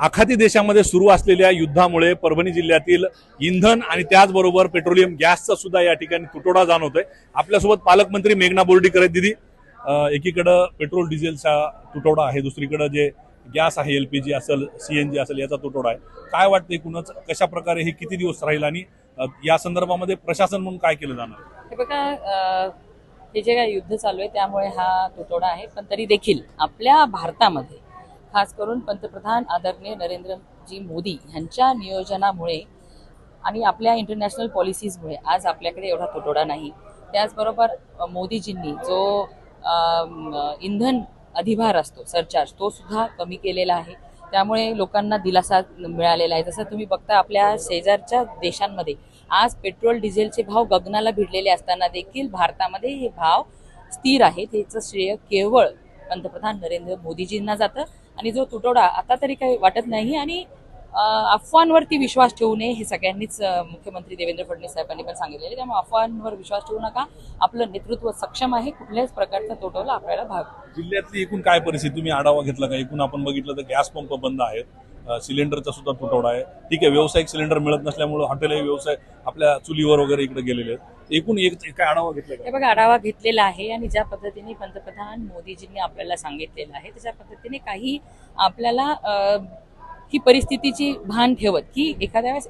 आखाती देशामध्ये सुरू असलेल्या युद्धामुळे परभणी जिल्ह्यातील इंधन आणि त्याचबरोबर पेट्रोलियम गॅसचा सुद्धा या ठिकाणी तुटवडा जाणवतोय। आपल्यासोबत पालकमंत्री मेघना बोर्डीकर आहेत। दीदी, एकीकडे पेट्रोल डिझेलचा तुटवडा आहे, दुसरीकडे जे गॅस आहे एलपीजी असेल सीएनजी असेल याचा तुटवडा आहे। काय वाटतं एकूणच कशा प्रकारे हे किती दिवस राहील आणि या संदर्भामध्ये प्रशासन म्हणून काय केलं जाणार? हे बघा, हे जे काय युद्ध चालू आहे त्यामुळे हा तुटवडा आहे, पण तरी देखील आपल्या भारतामध्ये खास करून पंतप्रधान आदरणीय नरेंद्रजी मोदी यांच्या नियोजनामुळे आणि आपल्या इंटरनॅशनल पॉलिसीजमुळे आज आपल्याकडे एवढा तुटवडा नाही। त्याचबरोबर मोदीजींनी जो इंधन अधिभार असतो सरचार्ज तो सुद्धा कमी केलेला आहे, त्यामुळे लोकांना दिलासा मिळालेला आहे। जसं तुम्ही बघता आपल्या शेजारच्या देशांमध्ये आज पेट्रोल डिझेलचे भाव गगनाला भिडलेले असताना देखील भारतामध्ये हे भाव स्थिर आहेत। याचं श्रेय केवळ पंतप्रधान नरेंद्र मोदीजींना जातं आणि जो तुटवडा आता तरी काही वाटत नाही आणि अफवांवरती विश्वास ठेवू नये हे सगळ्यांनीच मुख्यमंत्री देवेंद्र फडणवीस साहेबांनी पण सांगितलेले। त्यामुळे अफवांवर विश्वास ठेवू नका, आपलं नेतृत्व सक्षम आहे, कुठल्याच प्रकारचा तुटवडा आपल्याला भाग। जिल्ह्यातली एकूण काय परिस्थिती तुम्ही आढावा घेतला का? एकूण आपण बघितलं तर गॅस पंप बंद आहेत, सिलेंडरचा सुद्धा तुटवडा आहे। ठीक आहे, व्यावसायिक सिलेंडर मिळत नसल्यामुळे हॉटेल व्यवसाय आपल्या चुलीवर वगैरे इकडे गेलेले आहेत। एकूण काय आढावा घेतला का? हे बघा, आढावा घेतलेला आहे आणि ज्या पद्धतीने पंतप्रधान मोदीजींनी आपल्याला सांगितलेलं आहे त्याच्या पद्धतीने काही आपल्याला ही परिस्थितीची भान ठेवत की एखाद्या वेळेस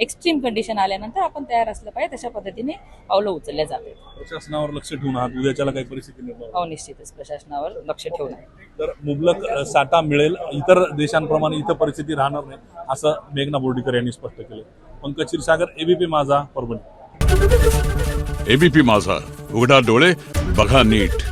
एक्स्ट्रीम कंडिशन आल्यानंतर आपण तयार असलं पाहिजे, तशा पद्धतीने पावलं उचलल्या जाते। प्रशासनावर लक्ष ठेवून आहात, उद्याच्याला काही परिस्थिती निर्माण हो, निश्चितच प्रशासनावर लक्ष ठेवून आहे। तर मुबलक साठा मिळेल, इतर देशांप्रमाणे इथं परिस्थिती राहणार नाही असं मेघना बोर्डीकर यांनी स्पष्ट केलं। पंकज क्षीरसागर, एबीपी माझा, परभणी। एबीपी माझा, उघडा डोळे बघा नीट।